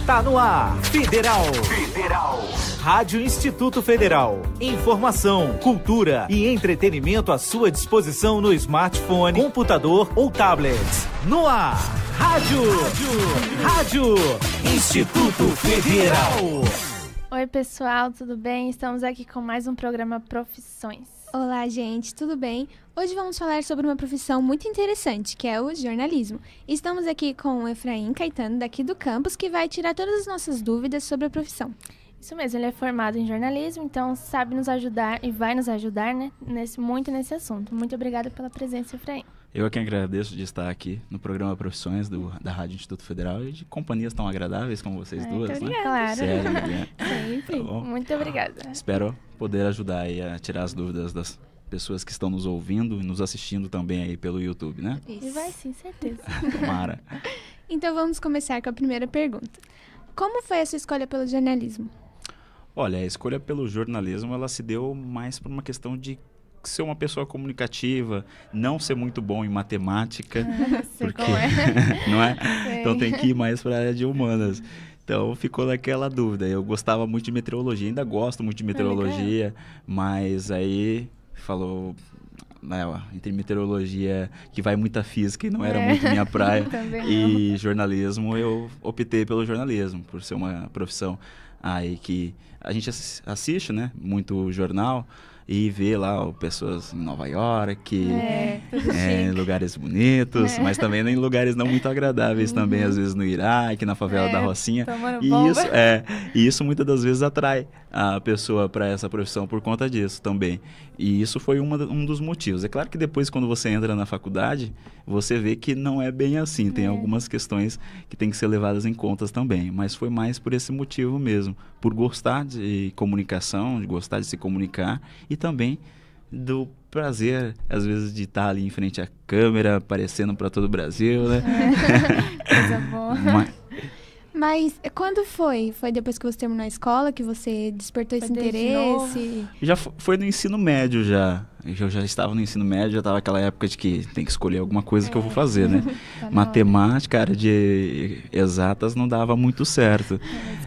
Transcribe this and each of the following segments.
Está no ar, Federal. Rádio Instituto Federal. Informação, cultura e entretenimento à sua disposição no smartphone, computador ou tablet. No ar, Rádio Instituto Federal. Oi, pessoal, tudo bem? Estamos aqui com mais um programa Profissões. Olá, gente, tudo bem? Hoje vamos falar sobre uma profissão muito interessante, que é o jornalismo. Estamos aqui com o Efraim Caetano, daqui do campus, que vai tirar todas as nossas dúvidas sobre a profissão. Isso mesmo, ele é formado em jornalismo, então sabe nos ajudar e vai nos ajudar, né, muito nesse assunto. Muito obrigada pela presença, Efraim. Eu que agradeço de estar aqui no programa Profissões da Rádio Instituto Federal e de companhias tão agradáveis como vocês duas, né? Claro. Sério, Sempre. Tá bom. Muito obrigada. Espero poder ajudar aí a tirar as dúvidas das pessoas que estão nos ouvindo e nos assistindo também aí pelo YouTube, né? Isso. E vai sim, certeza. Tomara. Então vamos começar com a primeira pergunta. Como foi a sua escolha pelo jornalismo? Olha, a escolha pelo jornalismo, ela se deu mais por uma questão de ser uma pessoa comunicativa, não ser muito bom em matemática, Sei porque como é. não é? Sei. Então tem que ir mais para a área de humanas. Então ficou naquela dúvida. Eu gostava muito de meteorologia, ainda gosto muito de meteorologia, mas aí falou, né, entre meteorologia, que vai muita física e não era muito minha praia, e jornalismo, eu optei pelo jornalismo, por ser uma profissão aí que a gente assiste, né, muito jornal, e vê lá pessoas em Nova York, lugares bonitos, mas também em lugares não muito agradáveis também, às vezes no Iraque, na favela da Rocinha. E isso muitas das vezes atrai a pessoa para essa profissão por conta disso também. E isso foi um dos motivos. É claro que depois, quando você entra na faculdade, você vê que não é bem assim. Tem algumas questões que tem que ser levadas em conta também. Mas foi mais por esse motivo mesmo. Por gostar de comunicação, de gostar de se comunicar e também do prazer, às vezes, de estar ali em frente à câmera, aparecendo para todo o Brasil, né? Coisa boa. Mas quando foi? Foi depois que você terminou a escola que você despertou esse interesse? Já foi no ensino médio já. Eu já estava no ensino médio, já estava aquela época de que tem que escolher alguma coisa que eu vou fazer, né? Matemática, área de exatas não dava muito certo.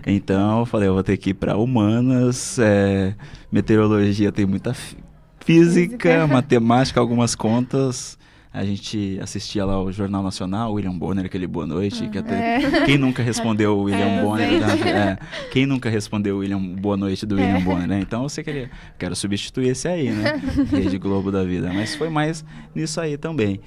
Então eu falei, eu vou ter que ir para humanas, meteorologia tem muita física, matemática, algumas contas. A gente assistia lá o Jornal Nacional, William Bonner, aquele Boa Noite. Quem nunca respondeu o William Bonner? Quem nunca respondeu o Boa Noite do William Bonner, né? Então você quero substituir esse aí, né? Rede Globo da vida. Mas foi mais nisso aí também.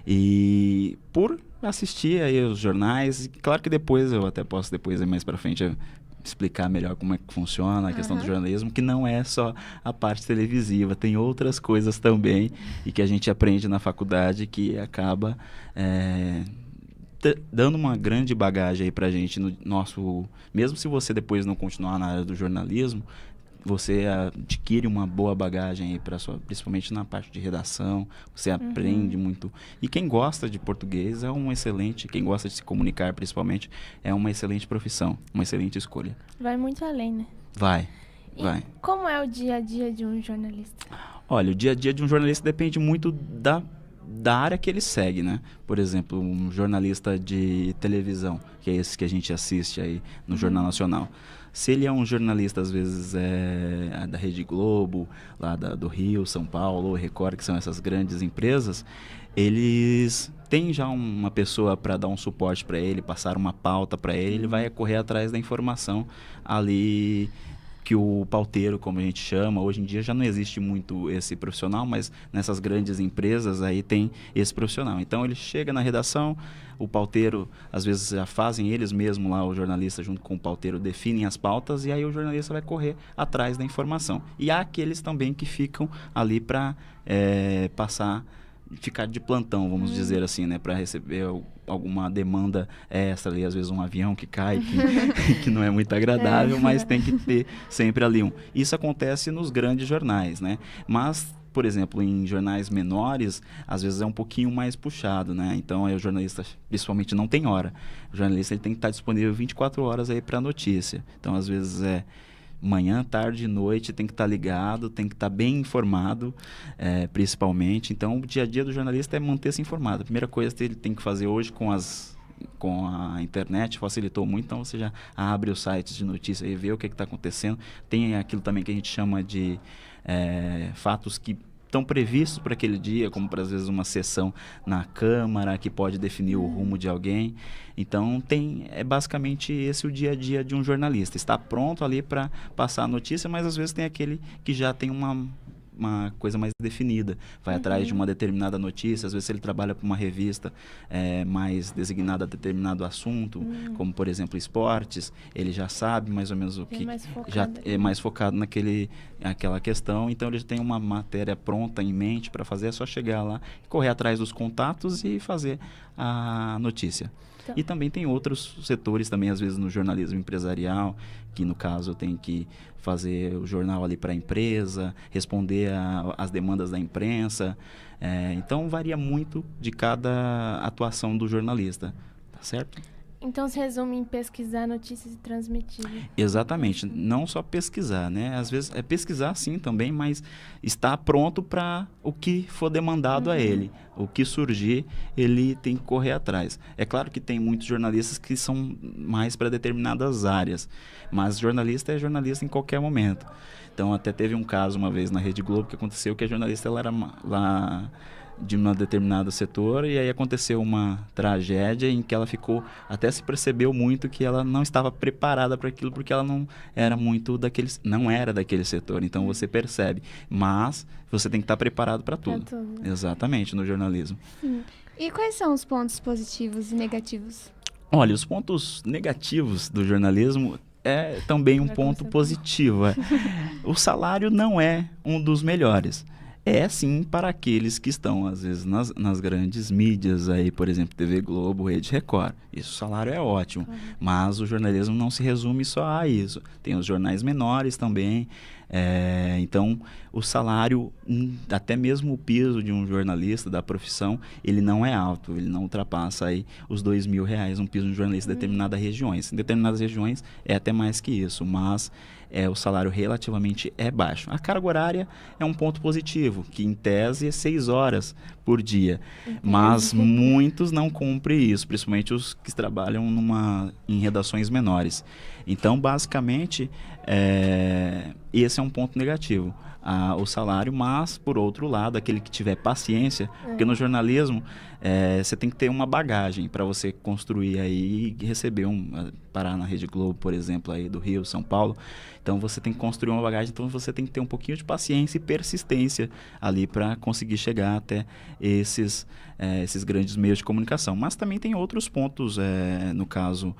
E por assistir aí os jornais, claro que depois, eu até posso depois, mais pra frente, explicar melhor como é que funciona a questão do jornalismo, que não é só a parte televisiva, tem outras coisas também e que a gente aprende na faculdade que acaba dando uma grande bagagem aí pra gente no nosso... Mesmo se você depois não continuar na área do jornalismo, você adquire uma boa bagagem aí principalmente na parte de redação, você aprende muito. E quem gosta de português quem gosta de se comunicar principalmente, é uma excelente profissão, uma excelente escolha. Vai muito além, né? Vai. Como é o dia a dia de um jornalista? Olha, o dia a dia de um jornalista depende muito da área que ele segue, né? Por exemplo, um jornalista de televisão, que é esse que a gente assiste aí no Jornal Nacional. Se ele é um jornalista, às vezes, da Rede Globo, lá do Rio, São Paulo, Record, que são essas grandes empresas, eles têm já uma pessoa para dar um suporte para ele, passar uma pauta para ele vai correr atrás da informação ali que o pauteiro, como a gente chama, hoje em dia já não existe muito esse profissional, mas nessas grandes empresas aí tem esse profissional. Então ele chega na redação, o pauteiro, às vezes já fazem eles mesmos lá, o jornalista junto com o pauteiro definem as pautas e aí o jornalista vai correr atrás da informação. E há aqueles também que ficam ali para ficar de plantão, vamos dizer assim, né, para receber alguma demanda extra ali, às vezes um avião que cai, que não é muito agradável, mas tem que ter sempre ali Isso acontece nos grandes jornais, né? Mas, por exemplo, em jornais menores, às vezes é um pouquinho mais puxado, né? Então, aí o jornalista, principalmente, não tem hora. O jornalista ele tem que estar disponível 24 horas aí para notícia. Então, às vezes manhã, tarde e noite tem que estar ligado, tem que estar bem informado, principalmente. Então, o dia a dia do jornalista é manter-se informado. A primeira coisa que ele tem que fazer hoje com as com a internet facilitou muito, então você já abre os sites de notícia e vê o que está acontecendo. Tem aquilo também que a gente chama de fatos que estão previstos para aquele dia, como às vezes uma sessão na Câmara que pode definir o rumo de alguém. Então é basicamente esse o dia a dia de um jornalista. Está pronto ali para passar a notícia, mas às vezes tem aquele que já tem uma coisa mais definida, vai atrás de uma determinada notícia. Às vezes ele trabalha para uma revista mais designada a determinado assunto, como por exemplo esportes, ele já sabe mais ou menos o que já é mais focado naquela questão, então ele tem uma matéria pronta em mente para fazer, é só chegar lá, correr atrás dos contatos e fazer a notícia. E também tem outros setores também, às vezes no jornalismo empresarial, que no caso tem que fazer o jornal ali para a empresa, responder às demandas da imprensa. Então varia muito de cada atuação do jornalista, tá certo? Então se resume em pesquisar notícias e transmitir. Exatamente, não só pesquisar, né? Às vezes é pesquisar sim também, mas estar pronto para o que for demandado a ele. O que surgir, ele tem que correr atrás. É claro que tem muitos jornalistas que são mais para determinadas áreas, mas jornalista é jornalista em qualquer momento. Então até teve um caso uma vez na Rede Globo que aconteceu que a jornalista ela era lá de um determinado setor, e aí aconteceu uma tragédia em que ela ficou, até se percebeu muito que ela não estava preparada para aquilo, porque ela não era daquele setor, então você percebe, mas você tem que estar preparado para tudo. Exatamente, no jornalismo. Sim. E quais são os pontos positivos e negativos? Olha, os pontos negativos do jornalismo é também um ponto positivo. O salário não é um dos melhores. É sim para aqueles que estão, às vezes, nas grandes mídias, aí, por exemplo, TV Globo, Rede Record. Isso, o salário é ótimo, mas o jornalismo não se resume só a isso. Tem os jornais menores também. Então, o salário, até mesmo o piso de um jornalista da profissão, ele não é alto, ele não ultrapassa aí os R$2.000, um piso de um jornalista em determinadas regiões. Em determinadas regiões é até mais que isso, mas o salário relativamente é baixo. A carga horária é um ponto positivo, que em tese é 6 horas por dia, mas muitos não cumprem isso, principalmente os que trabalham em redações menores. Então, basicamente, esse é um ponto negativo, o salário, mas, por outro lado, aquele que tiver paciência, porque no jornalismo você tem que ter uma bagagem para você construir aí e receber parar na Rede Globo, por exemplo, aí do Rio, São Paulo. Então, você tem que construir uma bagagem, então você tem que ter um pouquinho de paciência e persistência ali para conseguir chegar até esses grandes meios de comunicação. Mas também tem outros pontos, no caso,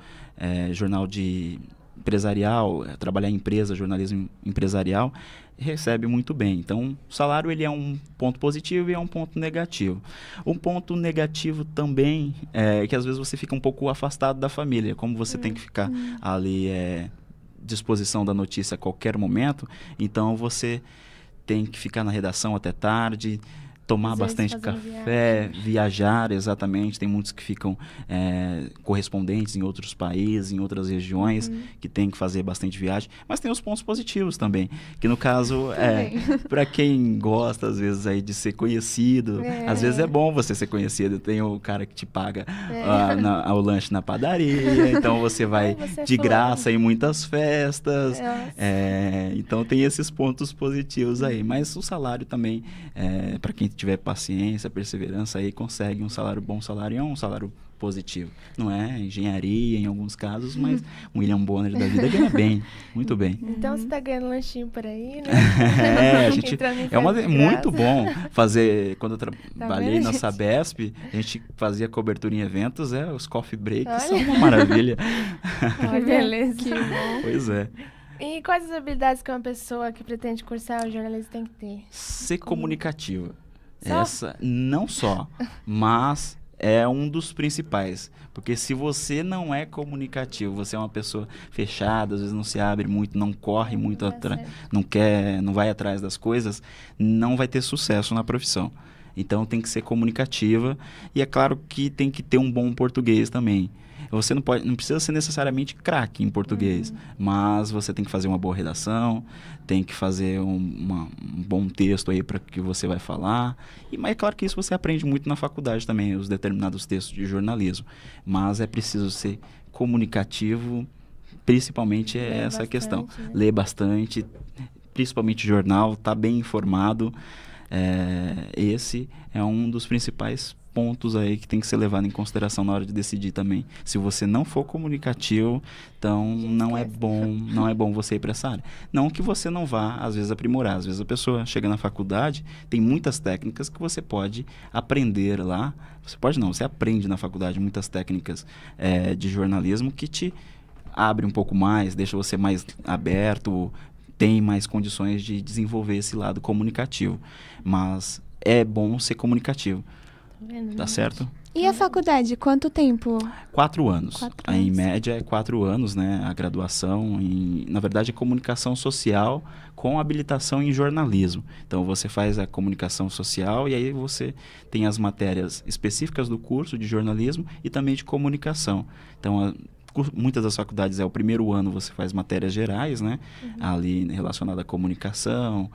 jornal de empresarial, trabalhar em empresa, jornalismo empresarial, recebe muito bem. Então, o salário ele é um ponto positivo e é um ponto negativo. Um ponto negativo também é que às vezes você fica um pouco afastado da família, como você tem que ficar ali disposição da notícia a qualquer momento, então você tem que ficar na redação até tarde, tomar bastante café, viajar, exatamente. Tem muitos que ficam correspondentes em outros países, em outras regiões, que tem que fazer bastante viagem. Mas tem os pontos positivos também, que no caso, para quem gosta, às vezes, aí de ser conhecido, às vezes é bom você ser conhecido. Tem o cara que te paga o lanche na padaria, então você vai de graça em muitas festas. Então tem esses pontos positivos aí. Mas o salário também, para quem tiver paciência, perseverança, aí consegue um bom salário, é um salário positivo. Não é engenharia em alguns casos, mas um William Bonner da vida ganha bem, muito bem. Então você tá ganhando lanchinho por aí, né? A gente muito bom fazer, quando eu trabalhei na Sabesp, a gente fazia cobertura em eventos, os coffee breaks são uma maravilha. Que beleza. Que bom. Pois é. E quais as habilidades que uma pessoa que pretende cursar o jornalismo tem que ter? Ser comunicativa. Essa, não só, mas é um dos principais. Porque se você não é comunicativo, você é uma pessoa fechada, às vezes não se abre muito, não corre muito atrás, não vai atrás das coisas, não vai ter sucesso na profissão. Então tem que ser comunicativa, e é claro que tem que ter um bom português também. Você não precisa ser necessariamente craque em português, mas você tem que fazer uma boa redação, tem que fazer um bom texto aí para que você vai falar. Mas é claro que isso você aprende muito na faculdade também, os determinados textos de jornalismo. Mas é preciso ser comunicativo, principalmente é essa a questão. Né? Ler bastante, principalmente jornal, estar bem informado. Esse é um dos principais pontos aí que tem que ser levado em consideração na hora de decidir também. Se você não for comunicativo, então não é bom você ir para essa área. Não que você não vá, às vezes, aprimorar. Às vezes a pessoa chega na faculdade, tem muitas técnicas que você pode aprender lá. Você aprende na faculdade muitas técnicas de jornalismo que te abre um pouco mais, deixa você mais aberto, tem mais condições de desenvolver esse lado comunicativo. Mas é bom ser comunicativo. Tá certo? E a faculdade, quanto tempo? 4 anos. Em média é 4 anos, né? A graduação, na verdade, é comunicação social com habilitação em jornalismo. Então, você faz a comunicação social e aí você tem as matérias específicas do curso de jornalismo e também de comunicação. Então, muitas das faculdades o primeiro ano você faz matérias gerais, né? Ali relacionada à comunicação,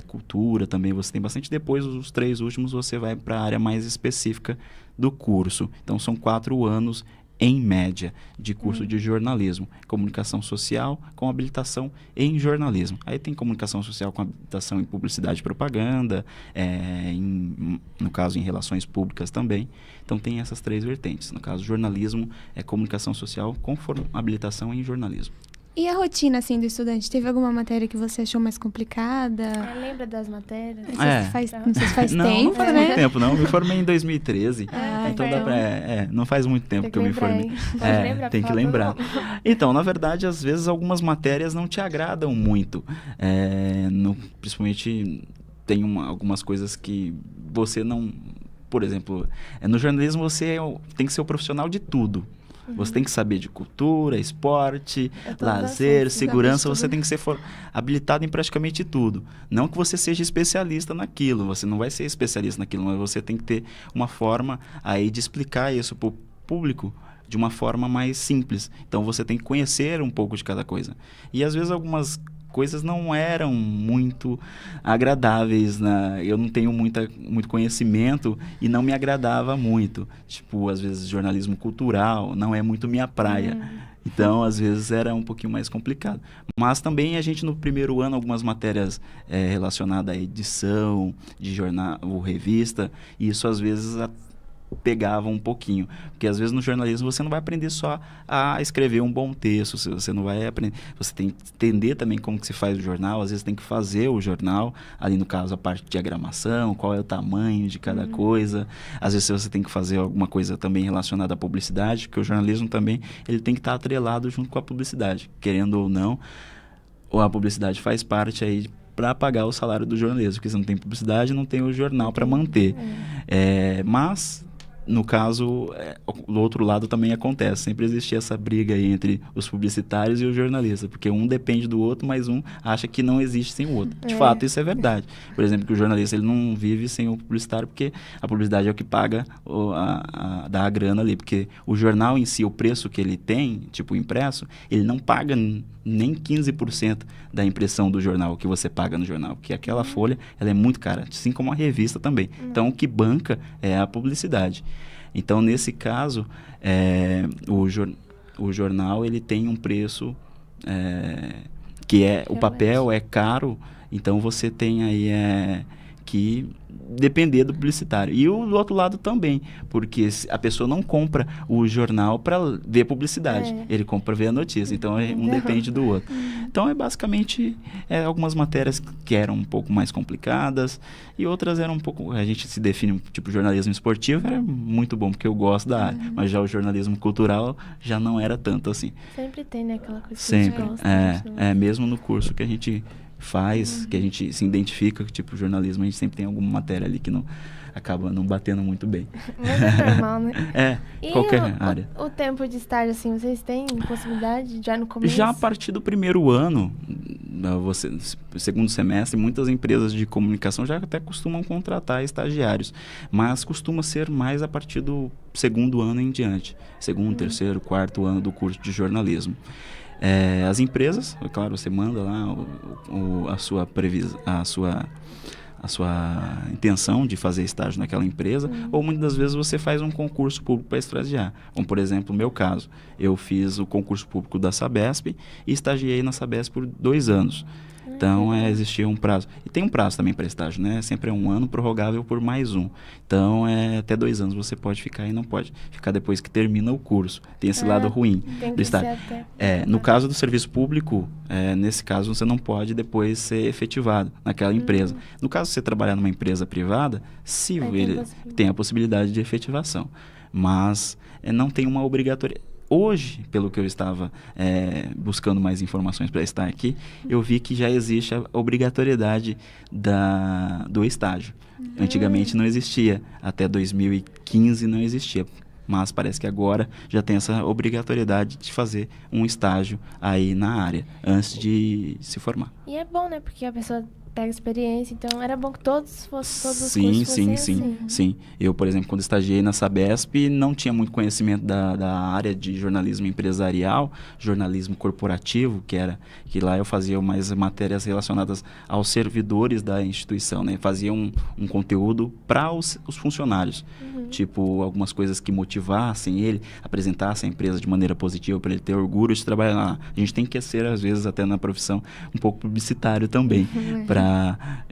cultura também você tem bastante. Depois, os 3 últimos, você vai para a área mais específica do curso. Então, são 4 anos em média de curso de jornalismo. Comunicação social com habilitação em jornalismo. Aí tem comunicação social com habilitação em publicidade e propaganda, no caso em relações públicas também. Então tem essas 3 vertentes. No caso, jornalismo é comunicação social com habilitação em jornalismo. E a rotina, assim, do estudante? Teve alguma matéria que você achou mais complicada? Lembra das matérias? Não sei se faz não, tempo, não faz muito tempo, não. Eu me formei em 2013. Então dá não faz muito tempo que eu me formei. Tem que lembrar. Então, na verdade, às vezes algumas matérias não te agradam muito. Principalmente tem algumas coisas que você não... Por exemplo, no jornalismo você tem que ser o profissional de tudo. Você tem que saber de cultura, esporte, lazer, segurança. Você tem que ser habilitado em praticamente tudo. Não que você seja especialista naquilo. Você não vai ser especialista naquilo, mas você tem que ter uma forma aí de explicar isso para o público de uma forma mais simples. Então, você tem que conhecer um pouco de cada coisa. E, às vezes, algumas coisas não eram muito agradáveis, né? Eu não tenho muito conhecimento e não me agradava muito. Tipo, às vezes, jornalismo cultural não é muito minha praia. Então, às vezes, era um pouquinho mais complicado. Mas também a gente, no primeiro ano, algumas matérias relacionadas à edição de jornal ou revista, e isso, às vezes, pegava um pouquinho, porque às vezes no jornalismo você não vai aprender só a escrever um bom texto, você não vai aprender, você tem que entender também como que se faz o jornal, às vezes tem que fazer o jornal, ali no caso a parte de diagramação, qual é o tamanho de cada coisa, às vezes você tem que fazer alguma coisa também relacionada à publicidade, porque o jornalismo também ele tem que estar atrelado junto com a publicidade, querendo ou não, a publicidade faz parte aí para pagar o salário do jornalismo, porque se não tem publicidade, não tem o jornal para manter. Mas no caso, do outro lado também acontece. Sempre existe essa briga aí entre os publicitários e os jornalistas, porque um depende do outro, mas um acha que não existe sem o outro. De fato, isso é verdade. Por exemplo, que o jornalista ele não vive sem o publicitário, porque a publicidade é o que paga, dá a grana ali. Porque o jornal em si, o preço que ele tem, tipo impresso, ele não paga nem 15% da impressão do jornal, que você paga no jornal. Porque aquela folha, ela é muito cara, assim como a revista também. Então, o que banca é a publicidade. Então, nesse caso, o jornal ele tem um preço que o papel é caro, então você tem aí que depender do publicitário. E do outro lado também, porque a pessoa não compra o jornal para ver publicidade, ele compra para ver a notícia, então um depende do outro. Então basicamente algumas matérias que eram um pouco mais complicadas e outras eram um pouco, a gente se define tipo jornalismo esportivo, era muito bom porque eu gosto da área, mas já o jornalismo cultural já não era tanto assim. Sempre tem, né, aquela coisa sempre, que a gente gosta. Mesmo no curso que a gente faz, que a gente se identifica, tipo jornalismo, a gente sempre tem alguma matéria ali que não acaba não batendo muito bem. Mas é normal, né? Qualquer área. O tempo de estágio, assim, vocês têm possibilidade já no começo? Já a partir do primeiro ano, segundo semestre, muitas empresas de comunicação já até costumam contratar estagiários, mas costuma ser mais a partir do segundo ano em diante, segundo, terceiro, quarto ano do curso de jornalismo. As empresas, é claro, você manda lá a sua previsão, a sua intenção de fazer estágio naquela empresa, ou muitas das vezes você faz um concurso público para estagiar. Como, por exemplo, no meu caso, eu fiz o concurso público da Sabesp e estagiei na Sabesp por 2 anos. Então, existia um prazo. E tem um prazo também para estágio, né? Sempre é 1 ano, prorrogável por mais 1. Então, até 2 anos você pode ficar e não pode ficar depois que termina o curso. Tem esse lado ruim do estágio. No caso do serviço público, nesse caso você não pode depois ser efetivado naquela empresa. No caso de você trabalhar numa empresa privada, tem a possibilidade de efetivação. Mas não tem uma obrigatoriedade. Hoje, pelo que eu estava buscando mais informações para estar aqui, eu vi que já existe a obrigatoriedade do estágio. Antigamente não existia, até 2015 não existia, mas parece que agora já tem essa obrigatoriedade de fazer um estágio aí na área, antes de se formar. E é bom, né? Porque a pessoa pega experiência, então era bom que todos os cursos Sim. assim. Sim. Eu, por exemplo, quando estagiei na Sabesp, não tinha muito conhecimento da área de jornalismo empresarial, jornalismo corporativo, que lá eu fazia mais matérias relacionadas aos servidores da instituição, né? Fazia um conteúdo para os funcionários, tipo algumas coisas que motivassem ele, apresentassem a empresa de maneira positiva para ele ter orgulho de trabalhar lá. A gente tem que ser, às vezes, até na profissão, um pouco publicitário também, para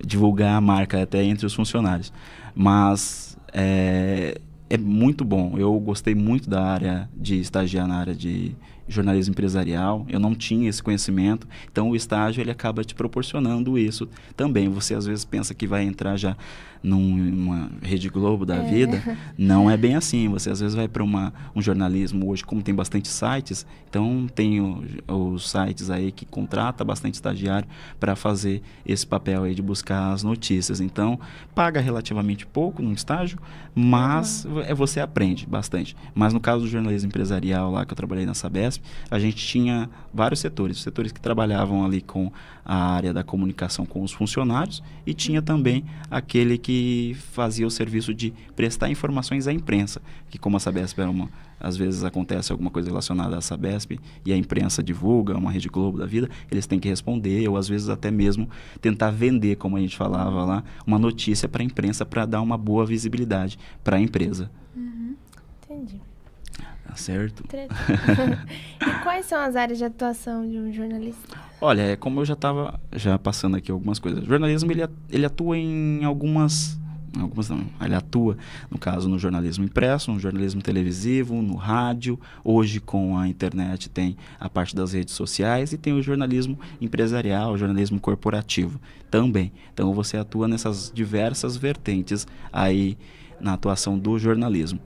divulgar a marca até entre os funcionários. Mas é muito bom. Eu gostei muito da área de estagiar na área de jornalismo empresarial. Eu não tinha esse conhecimento, então o estágio ele acaba te proporcionando isso também. Você às vezes pensa que vai entrar já numa Rede Globo da vida, não é bem assim. Você às vezes vai para um jornalismo hoje, como tem bastante sites, então tem os sites aí que contrata bastante estagiário para fazer esse papel aí de buscar as notícias. Então paga relativamente pouco no estágio, mas você aprende bastante. Mas no caso do jornalismo empresarial lá que eu trabalhei na Sabesp, a gente tinha vários setores que trabalhavam ali com a área da comunicação com os funcionários, e tinha também aquele que fazia o serviço de prestar informações à imprensa, que como a Sabesp às vezes acontece alguma coisa relacionada à Sabesp e a imprensa divulga, uma Rede Globo da vida, eles têm que responder, ou às vezes até mesmo tentar vender, como a gente falava lá, uma notícia para a imprensa para dar uma boa visibilidade para a empresa. Entendi. Certo. E quais são as áreas de atuação de um jornalista? Olha, como eu já estava passando aqui algumas coisas. O jornalismo, ele atua em algumas não, ele atua, no caso, no jornalismo impresso, no jornalismo televisivo, no rádio. Hoje, com a internet, tem a parte das redes sociais, e tem o jornalismo empresarial, o jornalismo corporativo também. Então, você atua nessas diversas vertentes aí na atuação do jornalismo.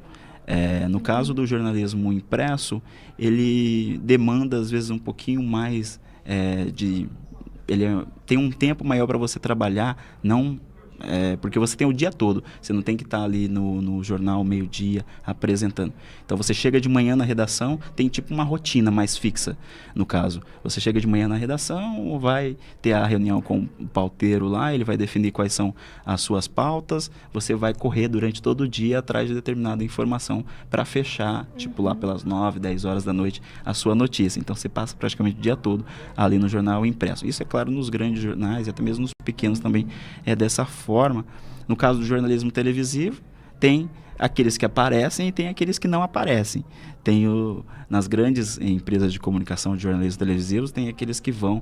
No caso do jornalismo impresso, ele demanda, às vezes, um pouquinho mais ele tem um tempo maior para você trabalhar, porque você tem o dia todo, você não tem que estar ali no jornal meio-dia apresentando. Então você chega de manhã na redação, tem tipo uma rotina mais fixa. No caso, você chega de manhã na redação, vai ter a reunião com o pauteiro lá, ele vai definir quais são as suas pautas, você vai correr durante todo o dia atrás de determinada informação para fechar, tipo lá pelas 9, 10 horas da noite, a sua notícia. Então você passa praticamente o dia todo ali no jornal impresso. Isso é claro nos grandes jornais e até mesmo nos pequenos também é dessa forma. No caso do jornalismo televisivo, tem aqueles que aparecem e tem aqueles que não aparecem. Nas grandes empresas de comunicação de jornalistas televisivos, tem aqueles que vão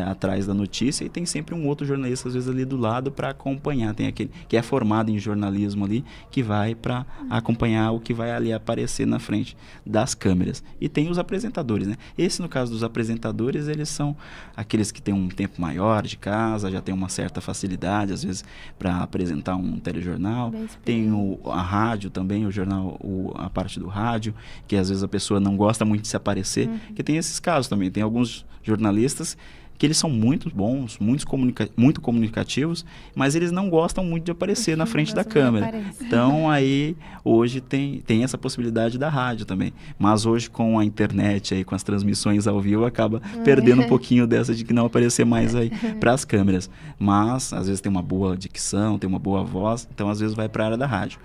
atrás da notícia, e tem sempre um outro jornalista, às vezes, ali do lado para acompanhar. Tem aquele que é formado em jornalismo ali, que vai para acompanhar o que vai ali aparecer na frente das câmeras. E tem os apresentadores, né? Esse, no caso dos apresentadores, eles são aqueles que têm um tempo maior de casa, já tem uma certa facilidade, às vezes, para apresentar um telejornal. Tem a rádio também, o jornal, a parte do rádio, que às vezes a pessoa não gosta muito de se aparecer, que tem esses casos também. Tem alguns jornalistas que eles são muito bons, muito comunicativos, mas eles não gostam muito de aparecer na frente da câmera. Então, aí, hoje tem essa possibilidade da rádio também. Mas hoje, com a internet, aí, com as transmissões ao vivo, acaba perdendo um pouquinho dessa de que não aparecer mais aí para as câmeras. Mas, às vezes, tem uma boa dicção, tem uma boa voz, então, às vezes, vai para a área da rádio.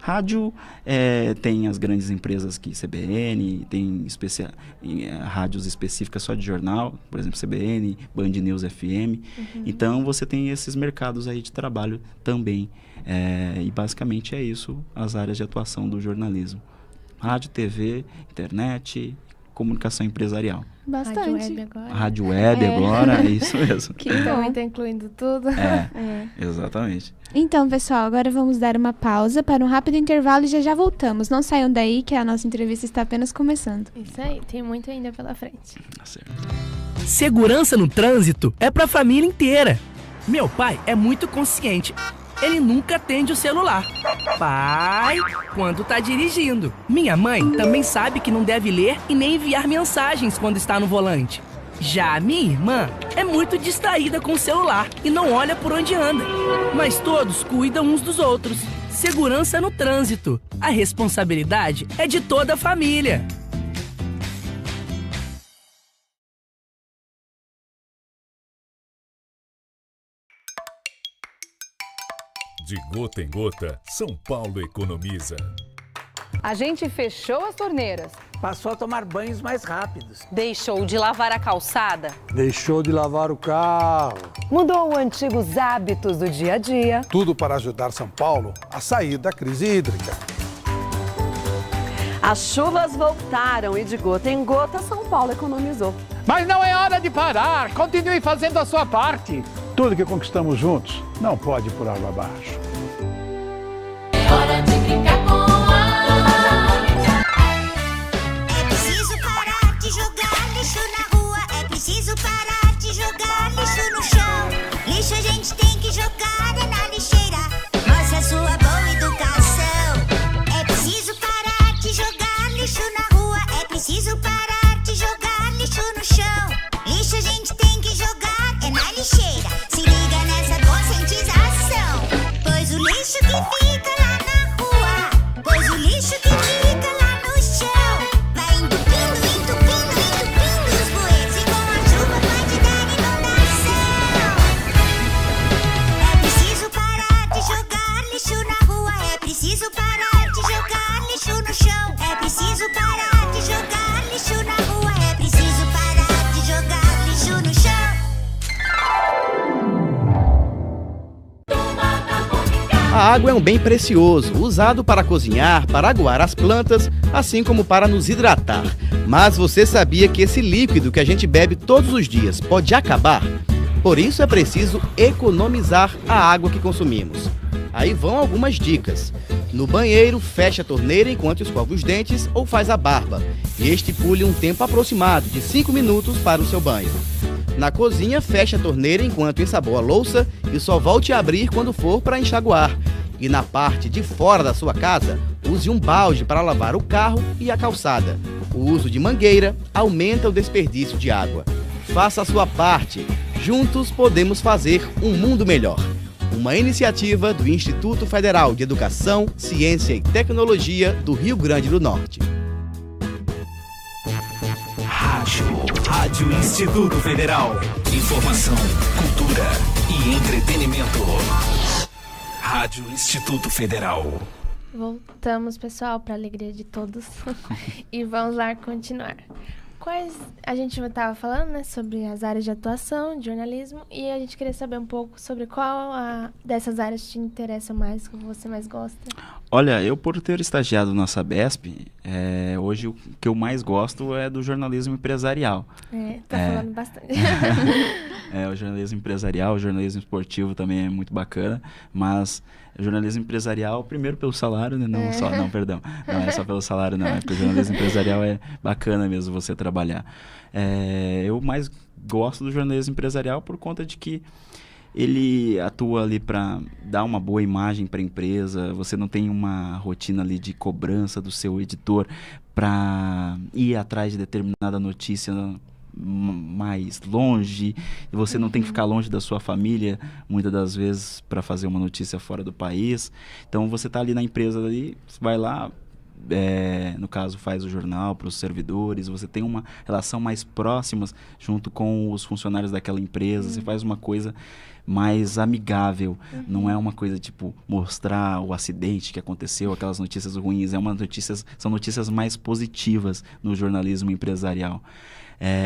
Rádio, tem as grandes empresas que CBN, tem rádios específicas só de jornal, por exemplo, CBN, Band News FM. Então, você tem esses mercados aí de trabalho também. E basicamente é isso, as áreas de atuação do jornalismo. Rádio, TV, internet, comunicação empresarial. Bastante. Rádio web agora, é isso mesmo. Que também está incluindo tudo. Exatamente. Então, pessoal, agora vamos dar uma pausa para um rápido intervalo e já voltamos. Não saiam daí que a nossa entrevista está apenas começando. Isso aí, tem muito ainda pela frente. Tá certo. Segurança no trânsito é para a família inteira. Meu pai é muito consciente. Ele nunca atende o celular. Pai, quando tá dirigindo. Minha mãe também sabe que não deve ler e nem enviar mensagens quando está no volante. Já a minha irmã é muito distraída com o celular e não olha por onde anda. Mas todos cuidam uns dos outros. Segurança no trânsito. A responsabilidade é de toda a família. De gota em gota, São Paulo economiza. A gente fechou as torneiras. Passou a tomar banhos mais rápidos. Deixou de lavar a calçada. Deixou de lavar o carro. Mudou antigos hábitos do dia a dia. Tudo para ajudar São Paulo a sair da crise hídrica. As chuvas voltaram e de gota em gota São Paulo economizou. Mas não é hora de parar. Continue fazendo a sua parte. Tudo que conquistamos juntos não pode ir por água abaixo. É hora de brincar com água. É preciso parar de jogar lixo na rua. É preciso parar de jogar lixo no chão. Lixo a gente tem que jogar na lixeira. Mostra a sua boa educação. É preciso parar de jogar lixo na rua. É preciso parar de jogar lixo no chão. Lixo a gente tem que jogar na lixeira. Se liga nessa conscientização. Pois o lixo que fica lá na rua, pois o lixo que fica lá no chão, vai entupindo, entupindo, entupindo os bueiros e com a chuva pode dar inundação. É preciso parar de jogar lixo na rua. É preciso parar de jogar lixo no chão. É preciso parar de jogar lixo na rua. É preciso parar de jogar lixo no chão. A água é um bem precioso, usado para cozinhar, para aguar as plantas, assim como para nos hidratar. Mas você sabia que esse líquido que a gente bebe todos os dias pode acabar? Por isso é preciso economizar a água que consumimos. Aí vão algumas dicas. No banheiro, feche a torneira enquanto escova os dentes ou faz a barba. E estipule um tempo aproximado de 5 minutos para o seu banho. Na cozinha, feche a torneira enquanto ensaboa a louça e só volte a abrir quando for para enxaguar. E na parte de fora da sua casa, use um balde para lavar o carro e a calçada. O uso de mangueira aumenta o desperdício de água. Faça a sua parte. Juntos podemos fazer um mundo melhor. Uma iniciativa do Instituto Federal de Educação, Ciência e Tecnologia do Rio Grande do Norte. Rádio Instituto Federal. Informação, cultura e entretenimento. Rádio Instituto Federal. Voltamos, pessoal, para a alegria de todos. E vamos lá continuar. A gente estava falando, né, sobre as áreas de atuação, de jornalismo, e a gente queria saber um pouco sobre qual dessas áreas te interessa mais, que você mais gosta. Olha, eu por ter estagiado na Sabesp, hoje o que eu mais gosto é do jornalismo empresarial. Falando bastante. O jornalismo empresarial, o jornalismo esportivo também é muito bacana, mas o jornalismo empresarial, primeiro pelo salário, né? Não é só pelo salário, não. É porque o jornalismo empresarial é bacana mesmo você trabalhar. Eu mais gosto do jornalismo empresarial por conta de que ele atua ali para dar uma boa imagem para a empresa. Você não tem uma rotina ali de cobrança do seu editor para ir atrás de determinada notícia mais longe, você não tem que ficar longe da sua família, muitas das vezes, para fazer uma notícia fora do país. Então, você está ali na empresa, ali, você vai lá, no caso, faz o jornal para os servidores, você tem uma relação mais próxima junto com os funcionários daquela empresa, você faz uma coisa mais amigável, não é uma coisa tipo mostrar o acidente que aconteceu, aquelas notícias ruins, são notícias mais positivas no jornalismo empresarial.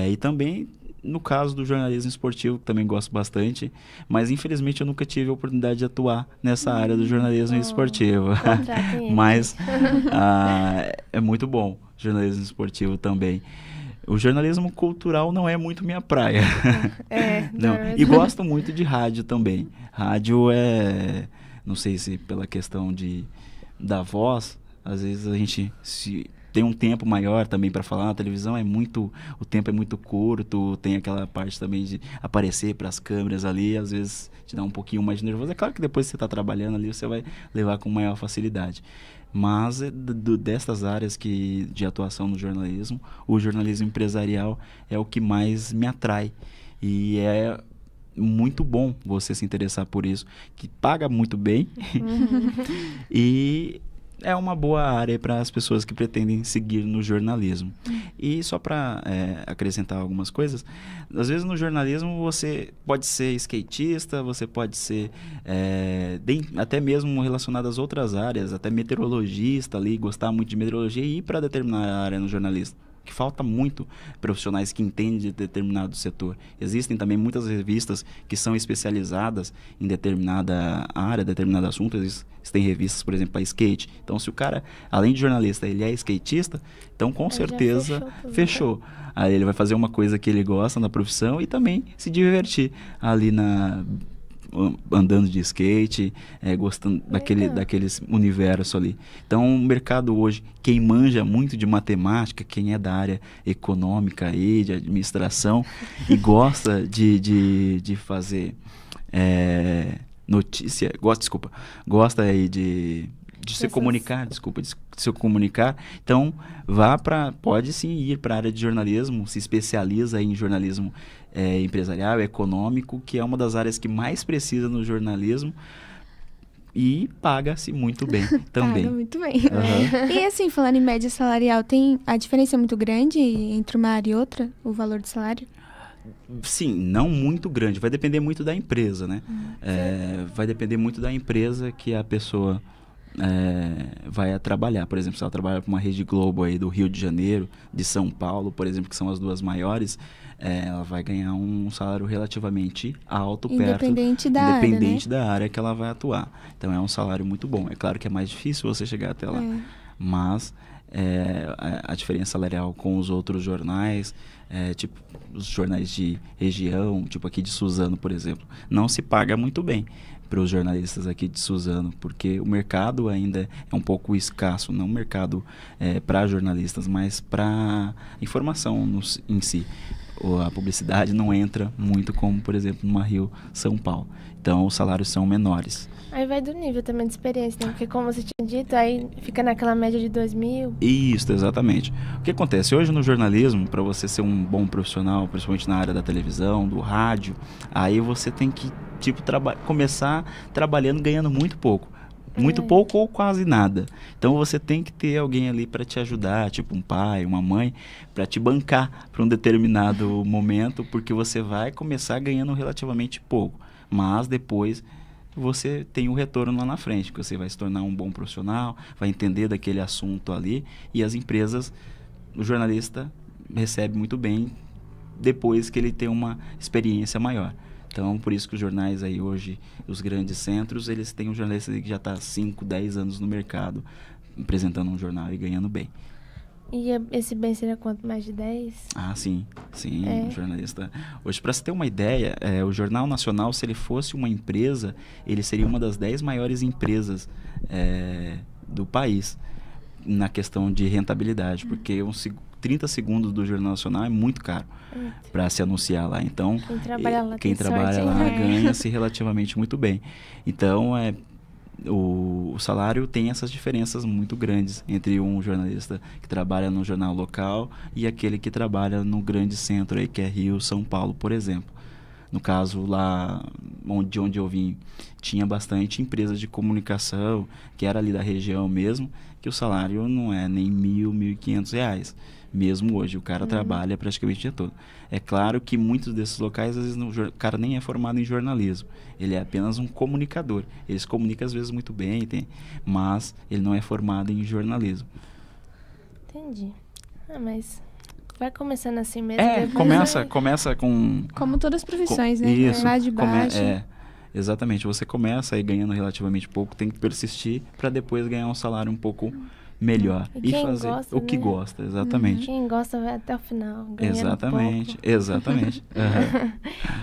E também no caso do jornalismo esportivo, que também gosto bastante, mas infelizmente eu nunca tive a oportunidade de atuar nessa área do jornalismo esportivo. Mas é muito bom o jornalismo esportivo também. O jornalismo cultural não é muito minha praia. Não. E gosto muito de rádio também. Rádio não sei se pela questão da voz, às vezes a gente tem um tempo maior também para falar. A televisão o tempo é muito curto, tem aquela parte também de aparecer para as câmeras ali, às vezes te dá um pouquinho mais de nervoso. É claro que depois que você está trabalhando ali, você vai levar com maior facilidade. Mas dessas áreas de atuação no jornalismo, o jornalismo empresarial é o que mais me atrai. E é muito bom você se interessar por isso, que paga muito bem e é uma boa área para as pessoas que pretendem seguir no jornalismo. E só para acrescentar algumas coisas, às vezes no jornalismo você pode ser skatista, você pode ser até mesmo relacionado às outras áreas, até meteorologista ali, gostar muito de meteorologia e ir para determinada área no jornalismo. Que falta muito profissionais que entendem de determinado setor. Existem também muitas revistas que são especializadas em determinada área, determinado assunto. Existem revistas, por exemplo, para skate. Então, se o cara, além de jornalista, ele é skatista, então com certeza fechou. Aí ele vai fazer uma coisa que ele gosta na profissão e também se divertir ali andando de skate, gostando daquele universo ali. Então, o mercado hoje, quem manja muito de matemática, quem é da área econômica aí, de administração, e gosta de fazer notícia, gosta aí de se comunicar, então pode sim ir para a área de jornalismo, se especializa em jornalismo empresarial, econômico, que é uma das áreas que mais precisa no jornalismo e paga-se muito bem também. Paga muito bem. E assim, falando em média salarial, tem a diferença muito grande entre uma área e outra, o valor do salário? Sim, não muito grande, vai depender muito da empresa, né? Vai depender muito da empresa que a pessoa vai trabalhar. Por exemplo, se ela trabalhar para uma Rede Globo aí do Rio de Janeiro, de São Paulo, por exemplo, que são as duas maiores, ela vai ganhar um salário relativamente alto, independente da área que ela vai atuar. Então é um salário muito bom. É claro que é mais difícil você chegar até lá, mas a diferença salarial com os outros jornais, tipo os jornais de região, tipo aqui de Suzano, por exemplo, não se paga muito bem para os jornalistas aqui de Suzano, porque o mercado ainda é um pouco escasso, não o mercado para jornalistas, mas para informação em si. A publicidade não entra muito como, por exemplo, numa Rio, São Paulo. Então, os salários são menores. Aí vai do nível também de experiência, né? Porque como você tinha dito, aí fica naquela média de 2.000. Isso, exatamente. O que acontece? Hoje no jornalismo, para você ser um bom profissional, principalmente na área da televisão, do rádio, aí você tem que começar trabalhando, ganhando muito pouco. Muito pouco ou quase nada. Então você tem que ter alguém ali para te ajudar, tipo um pai, uma mãe, para te bancar para um determinado momento, porque você vai começar ganhando relativamente pouco. Mas depois você tem o retorno lá na frente, que você vai se tornar um bom profissional, vai entender daquele assunto ali, e as empresas, o jornalista recebe muito bem depois que ele tem uma experiência maior. Então, por isso que os jornais aí hoje, os grandes centros, eles têm um jornalista que já está há 5, 10 anos no mercado, apresentando um jornal e ganhando bem. E esse bem seria quanto? Mais de 10? Ah, sim. O jornalista... Hoje, para você ter uma ideia, o Jornal Nacional, se ele fosse uma empresa, ele seria uma das 10 maiores empresas do país na questão de rentabilidade, porque 30 segundos do Jornal Nacional é muito caro para se anunciar lá. Então, quem trabalha lá ganha-se relativamente muito bem. Então, o salário tem essas diferenças muito grandes entre um jornalista que trabalha no jornal local e aquele que trabalha no grande centro aí, que é Rio, São Paulo, por exemplo. No caso, lá onde eu vim, tinha bastante empresas de comunicação, que era ali da região mesmo, que o salário não é nem R$ 1.500. Mesmo hoje, o cara trabalha praticamente o dia todo. É claro que muitos desses locais, às vezes, o cara nem é formado em jornalismo. Ele é apenas um comunicador. Ele se comunica, às vezes, muito bem, mas ele não é formado em jornalismo. Entendi. Mas vai começando assim mesmo. Começa com... Como todas as profissões, né? Isso. Lá de baixo. Exatamente. Você começa aí ganhando relativamente pouco, tem que persistir para depois ganhar um salário um pouco melhor e fazer gosta, o que gosta, exatamente. Quem gosta vai até o final, exatamente.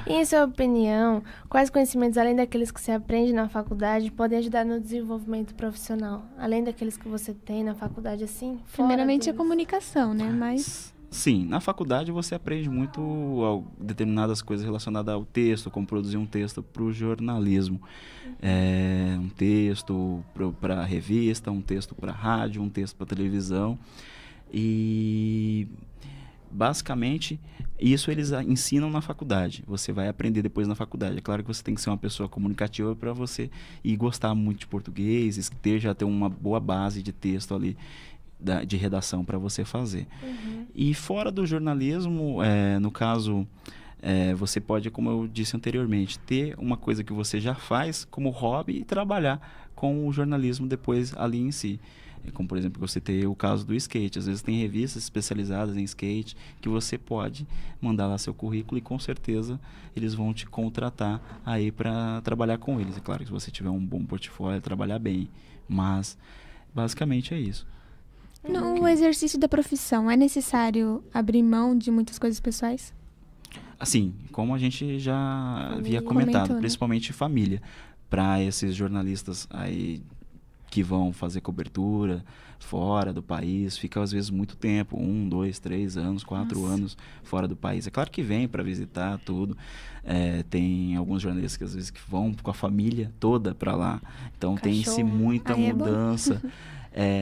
E em sua opinião, quais conhecimentos, além daqueles que você aprende na faculdade, podem ajudar no desenvolvimento profissional? Além daqueles que você tem na faculdade, assim? Primeiramente a comunicação, né? Mas... Sim, na faculdade você aprende muito determinadas coisas relacionadas ao texto, como produzir um texto para o jornalismo. Um texto para revista, um texto para rádio, um texto para televisão. E basicamente isso eles ensinam na faculdade. Você vai aprender depois na faculdade. É claro que você tem que ser uma pessoa comunicativa para você ir gostar muito de português, já ter uma boa base de texto ali, de redação para você fazer. E fora do jornalismo, no caso, você pode, como eu disse anteriormente, ter uma coisa que você já faz como hobby e trabalhar com o jornalismo depois ali em si. Como, por exemplo, você tem o caso do skate. Às vezes tem revistas especializadas em skate que você pode mandar lá seu currículo e com certeza eles vão te contratar aí para trabalhar com eles. É claro que se você tiver um bom portfólio, trabalhar bem, mas basicamente é isso. No exercício da profissão, é necessário abrir mão de muitas coisas pessoais? Assim, como a gente já havia comentado, principalmente família. Para esses jornalistas aí que vão fazer cobertura fora do país, fica às vezes muito tempo, 1, 2, 3 anos, 4 anos fora do país. É claro que vem para visitar tudo. Tem alguns jornalistas que às vezes que vão com a família toda para lá. Então tem-se muita mudança.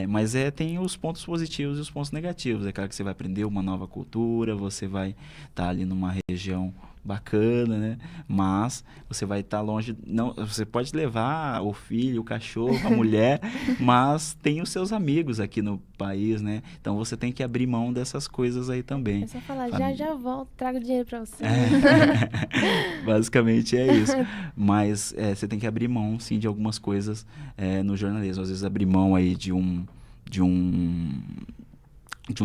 Mas tem os pontos positivos e os pontos negativos. É claro que você vai aprender uma nova cultura, você vai estar ali numa região bacana, né? Mas você vai estar longe, não, você pode levar o filho, o cachorro, a mulher, mas tem os seus amigos aqui no país, né? Então você tem que abrir mão dessas coisas aí também. É só falar, já volto, trago dinheiro para você. Basicamente é isso. Mas você tem que abrir mão, sim, de algumas coisas no jornalismo. Às vezes abrir mão aí de um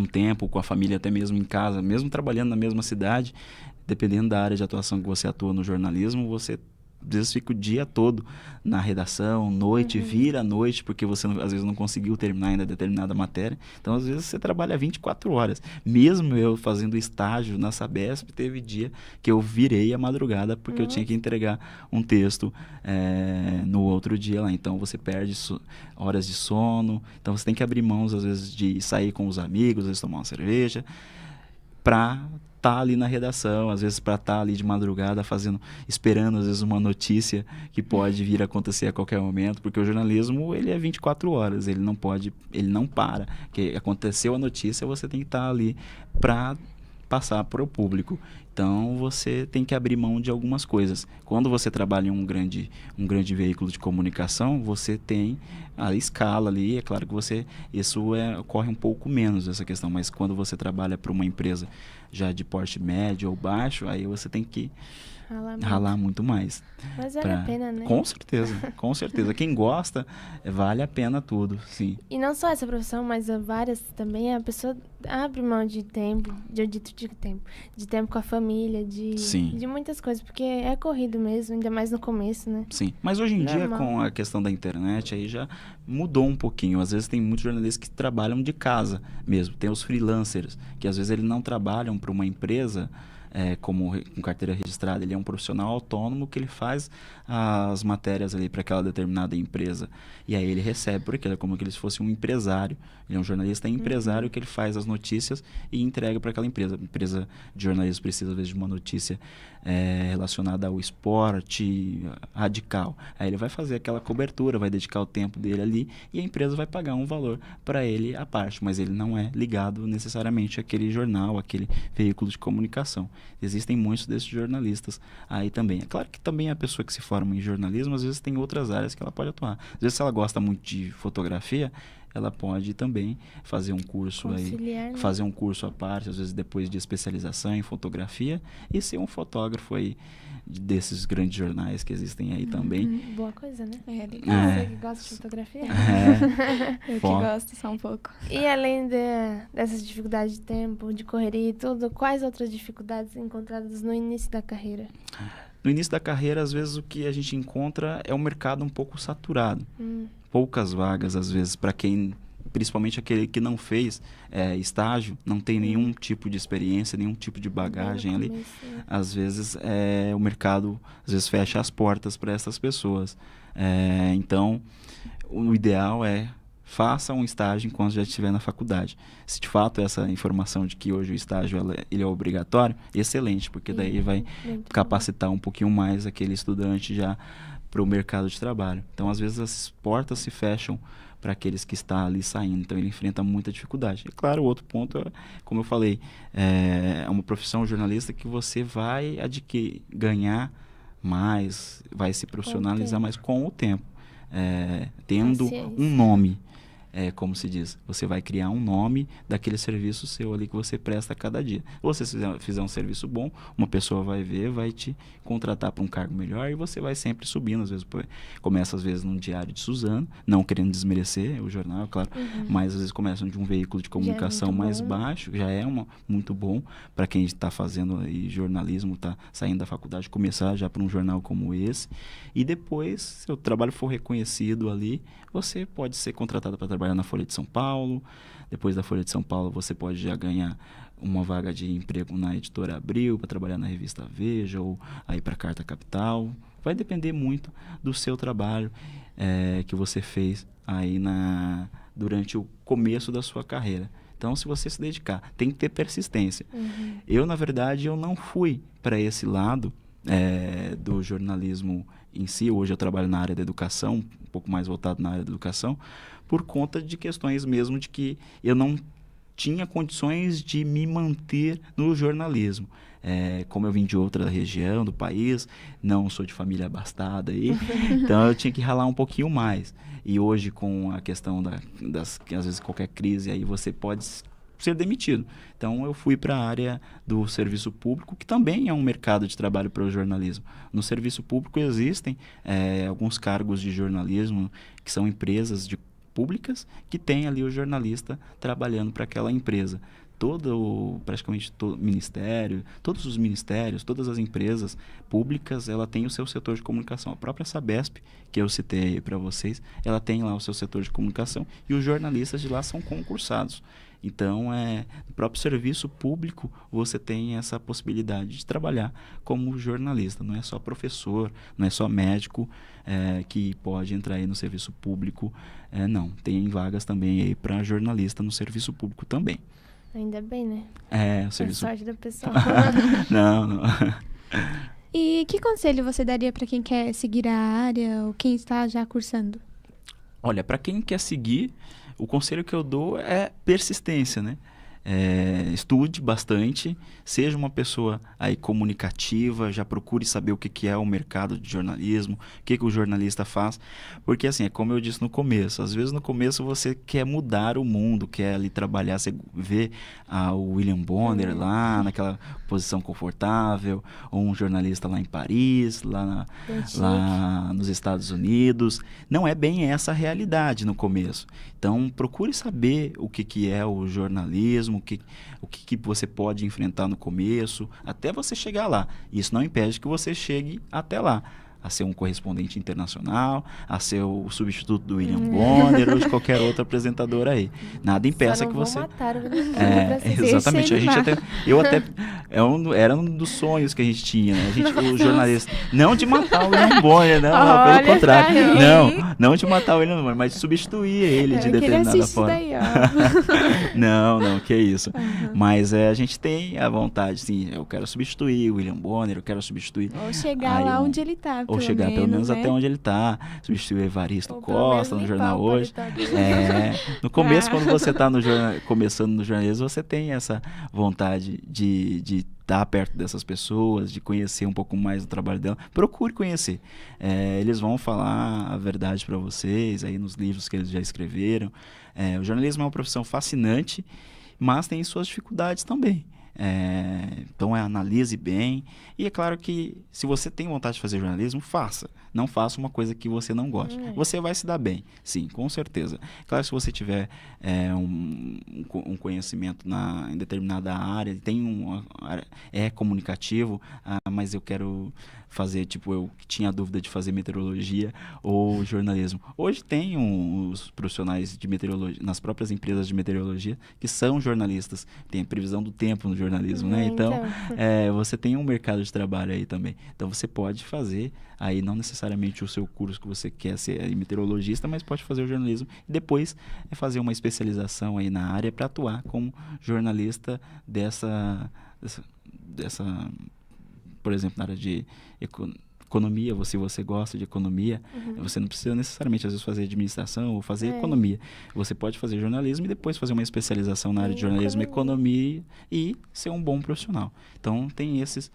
tempo com a família, até mesmo em casa, mesmo trabalhando na mesma cidade, dependendo da área de atuação que você atua no jornalismo, você às vezes fica o dia todo na redação, noite, vira a noite, porque você às vezes não conseguiu terminar ainda determinada matéria. Então, às vezes, você trabalha 24 horas. Mesmo eu fazendo estágio na Sabesp, teve dia que eu virei a madrugada, porque eu tinha que entregar um texto no outro dia lá. Então, você perde horas de sono. Então, você tem que abrir mãos, às vezes, de sair com os amigos, às vezes tomar uma cerveja, para estar ali na redação, às vezes para estar ali de madrugada esperando às vezes uma notícia que pode vir a acontecer a qualquer momento, porque o jornalismo ele é 24 horas, ele não para, que aconteceu a notícia, você tem que estar ali para passar para o público. Então você tem que abrir mão de algumas coisas. Quando você trabalha em um grande veículo de comunicação, você tem a escala ali, é claro que ocorre um pouco menos essa questão, mas quando você trabalha para uma empresa já de porte médio ou baixo, aí você tem que ralar muito mais. Mas vale a pena, né? Com certeza. Quem gosta, vale a pena tudo, sim. E não só essa profissão, mas várias também, a pessoa abre mão de tempo, de tempo com a família, de muitas coisas, porque é corrido mesmo, ainda mais no começo, né? Sim, mas hoje em dia, com a questão da internet, aí já mudou um pouquinho. Às vezes tem muitos jornalistas que trabalham de casa mesmo. Tem os freelancers, que às vezes eles não trabalham para uma empresa com carteira registrada, ele é um profissional autônomo que ele faz as matérias ali para aquela determinada empresa. E aí ele recebe por aquilo, é como que ele fosse um empresário. Ele é um jornalista empresário que ele faz as notícias e entrega para aquela empresa. A empresa de jornalismo precisa, às vezes, de uma notícia relacionada ao esporte radical. Aí ele vai fazer aquela cobertura, vai dedicar o tempo dele ali e a empresa vai pagar um valor para ele à parte, mas ele não é ligado necessariamente àquele jornal, àquele veículo de comunicação. Existem muitos desses jornalistas aí também. É claro que também a pessoa que se forma em jornalismo, às vezes tem outras áreas que ela pode atuar. Às vezes, se ela gosta muito de fotografia, ela pode também fazer um curso fazer um curso à parte, às vezes depois de especialização em fotografia, e ser um fotógrafo aí desses grandes jornais que existem aí também. Boa coisa, né? Você que gosta de fotografia? Eu que gosto só um pouco. E além dessas dificuldades de tempo, de correria e tudo, quais outras dificuldades encontradas no início da carreira? No início da carreira, às vezes, o que a gente encontra é um mercado um pouco saturado. Poucas vagas, às vezes, para quem, principalmente aquele que não fez estágio, não tem nenhum tipo de experiência, nenhum tipo de bagagem ali. Às vezes, o mercado às vezes fecha as portas para essas pessoas. Então, o ideal é faça um estágio enquanto já estiver na faculdade. Se de fato essa informação de que hoje o estágio ele é obrigatório, excelente, porque daí vai capacitar um pouquinho mais aquele estudante já para o mercado de trabalho. Então, às vezes, as portas se fecham para aqueles que estão ali saindo. Então, ele enfrenta muita dificuldade. E, claro, o outro ponto, como eu falei, é uma profissão jornalista que você vai ganhar mais, vai se profissionalizar mais com o tempo. Tendo um nome, como se diz, você vai criar um nome daquele serviço seu ali que você presta a cada dia. Se você fizer um serviço bom, uma pessoa vai ver, vai te contratar para um cargo melhor e você vai sempre subindo. Às vezes começa às vezes num diário de Suzano, não querendo desmerecer o jornal, claro, mas às vezes começa de um veículo de comunicação mais baixo, já é muito bom para quem está fazendo aí jornalismo, está saindo da faculdade, começar já para um jornal como esse. E depois, se o trabalho for reconhecido ali, você pode ser contratado para trabalhar na Folha de São Paulo. Depois da Folha de São Paulo, você pode já ganhar uma vaga de emprego na Editora Abril, para trabalhar na revista Veja ou aí para a Carta Capital. Vai depender muito do seu trabalho que você fez aí durante o começo da sua carreira. Então, se você se dedicar, tem que ter persistência. Eu, na verdade, eu não fui para esse lado do jornalismo em si. Hoje eu trabalho na área da educação, um pouco mais voltado na área da educação, por conta de questões mesmo de que eu não tinha condições de me manter no jornalismo. Como eu vim de outra região do país, não sou de família abastada aí, então eu tinha que ralar um pouquinho mais. E hoje, com a questão que às vezes qualquer crise aí você pode ser demitido. Então eu fui para a área do serviço público, que também é um mercado de trabalho para o jornalismo. No serviço público existem alguns cargos de jornalismo que são empresas públicas que tem ali o jornalista trabalhando para aquela empresa. Praticamente todo ministério, todos os ministérios, todas as empresas públicas, ela tem o seu setor de comunicação. A própria Sabesp, que eu citei para vocês, ela tem lá o seu setor de comunicação e os jornalistas de lá são concursados. Então, no próprio serviço público, você tem essa possibilidade de trabalhar como jornalista. Não é só professor, não é só médico que pode entrar aí no serviço público. Não, tem vagas também aí para jornalista no serviço público também. Ainda bem, né? O serviço... É sorte da pessoa. Não. E que conselho você daria para quem quer seguir a área ou quem está já cursando? Olha, para quem quer seguir, o conselho que eu dou é persistência, né? Estude bastante, seja uma pessoa aí comunicativa, já procure saber o que é o mercado de jornalismo, o que o jornalista faz, porque assim, como eu disse no começo, às vezes no começo você quer mudar o mundo, quer ali trabalhar, você vê o William Bonner lá naquela posição confortável, ou um jornalista lá em Paris, lá nos Estados Unidos. Não é bem essa a realidade no começo. Então procure saber o que é o jornalismo, o que você pode enfrentar no começo, até você chegar lá. Isso não impede que você chegue até lá. a ser um correspondente internacional, a ser o substituto do William Bonner ou de qualquer outro apresentador aí. Nada impeça que você... matar o William Bonner exatamente. A gente era um dos sonhos que a gente tinha, né? O jornalista... Não de matar o William Bonner, não, pelo contrário. Não de matar o William Bonner, mas de substituir ele de determinada forma. Daí, ó. Não, que isso. Mas a gente tem a vontade, sim, eu quero substituir o William Bonner, eu quero substituir... Ou chegar lá onde ele tá, ou chegar pelo menos até onde ele tá, substituir o Evaristo Costa no Jornal Hoje. No começo, quando você tá começando no jornalismo, você tem essa vontade de estar perto dessas pessoas, de conhecer um pouco mais do trabalho dela. Procure conhecer. Eles vão falar a verdade para vocês aí nos livros que eles já escreveram. O jornalismo é uma profissão fascinante, mas tem suas dificuldades também. Então analise bem, e é claro que se você tem vontade de fazer jornalismo, faça, não faça uma coisa que você não goste, você vai se dar bem, sim, com certeza. Claro, se você tiver um conhecimento em determinada área, é comunicativo, mas eu quero fazer, eu tinha a dúvida de fazer meteorologia ou jornalismo. Hoje tem os profissionais de meteorologia, nas próprias empresas de meteorologia, que são jornalistas, tem a previsão do tempo no jornalismo, né? Então, você tem um mercado de trabalho aí também. Então, você pode fazer aí, não necessariamente o seu curso que você quer ser meteorologista, mas pode fazer o jornalismo e depois fazer uma especialização aí na área para atuar como jornalista dessa, por exemplo, na área de economia, se você gosta de economia, você não precisa necessariamente, às vezes, fazer administração ou fazer economia. Você pode fazer jornalismo e depois fazer uma especialização na área de jornalismo e economia e ser um bom profissional. Então, tem esses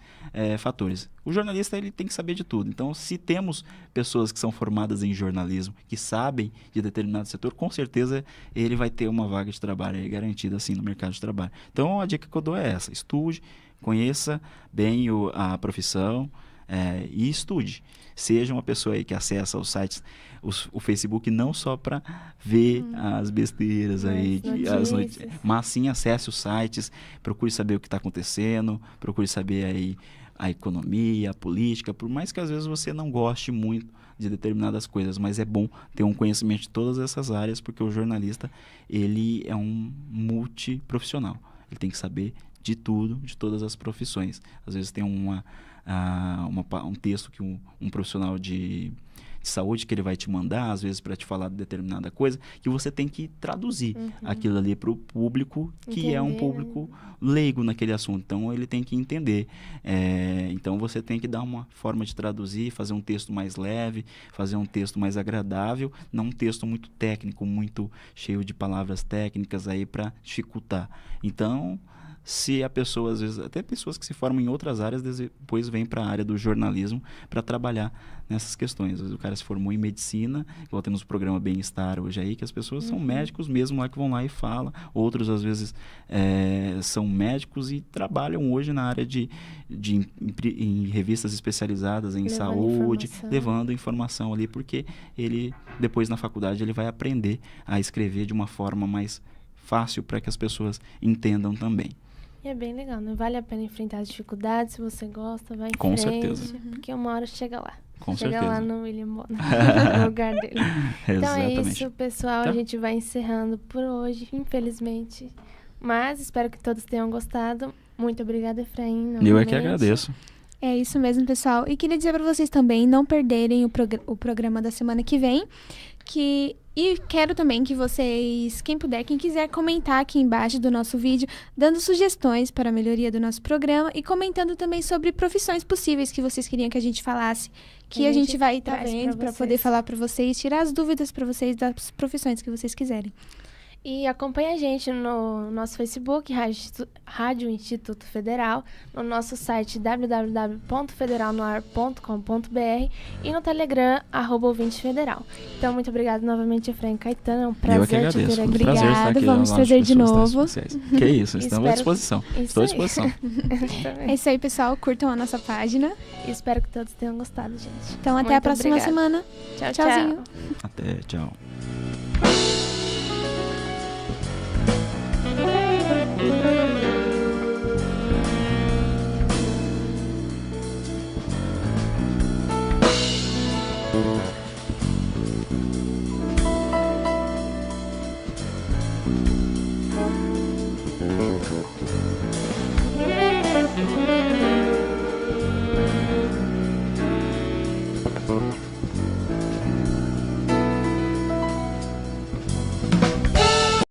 fatores. O jornalista, ele tem que saber de tudo. Então, se temos pessoas que são formadas em jornalismo, que sabem de determinado setor, com certeza ele vai ter uma vaga de trabalho aí garantida, assim, no mercado de trabalho. Então, a dica que eu dou é essa: estude, conheça bem a profissão, e estude. Seja uma pessoa aí que acessa os sites, o Facebook, não só para ver as besteiras aí, mas sim acesse os sites, procure saber o que está acontecendo, procure saber aí a economia, a política, por mais que às vezes você não goste muito de determinadas coisas, mas é bom ter um conhecimento de todas essas áreas, porque o jornalista, ele é um multiprofissional. Ele tem que saber de tudo, de todas as profissões. Às vezes tem um texto que um profissional de saúde que ele vai te mandar, às vezes para te falar de determinada coisa, que você tem que traduzir aquilo ali para o público, que é um público leigo naquele assunto. Então, ele tem que entender. Então, você tem que dar uma forma de traduzir, fazer um texto mais leve, fazer um texto mais agradável, não um texto muito técnico, muito cheio de palavras técnicas aí para dificultar. Então, se a pessoa, às vezes, até pessoas que se formam em outras áreas, depois vêm para a área do jornalismo para trabalhar nessas questões. Às vezes o cara se formou em medicina, igual temos o programa Bem-Estar hoje aí, que as pessoas são médicos mesmo lá, que vão lá e falam. Outros, às vezes, são médicos e trabalham hoje na área em revistas especializadas em saúde, levando informação ali, porque ele, depois na faculdade, ele vai aprender a escrever de uma forma mais fácil para que as pessoas entendam também. E é bem legal, né? Vale a pena enfrentar as dificuldades, se você gosta, vai em Com frente. Com certeza. Porque uma hora chega lá. Com chega certeza. lá no William Bonner, no lugar dele. Então é isso, pessoal. A gente vai encerrando por hoje, infelizmente. Mas espero que todos tenham gostado. Muito obrigada, Efraim. Novamente. Eu é que agradeço. É isso mesmo, pessoal. E queria dizer para vocês também não perderem o programa da semana que vem. E quero também que vocês, quem quiser comentar aqui embaixo do nosso vídeo, dando sugestões para a melhoria do nosso programa e comentando também sobre profissões possíveis que vocês queriam que a gente falasse, que a gente vai estar vendo para poder falar para vocês, tirar as dúvidas para vocês das profissões que vocês quiserem. E acompanhe a gente no nosso Facebook, Rádio Instituto Federal, no nosso site www.federalnoar.com.br e no Telegram, @ouvintefederal. Então, muito obrigada novamente, Efraim Caetano. É um prazer te ter aqui. Obrigada, vamos trazer de novo. Que isso, estamos à disposição. Estou à disposição. É isso aí, pessoal. Curtam a nossa página. E espero que todos tenham gostado, gente. Então, até a próxima semana. Tchauzinho. Até, tchau. Tchau.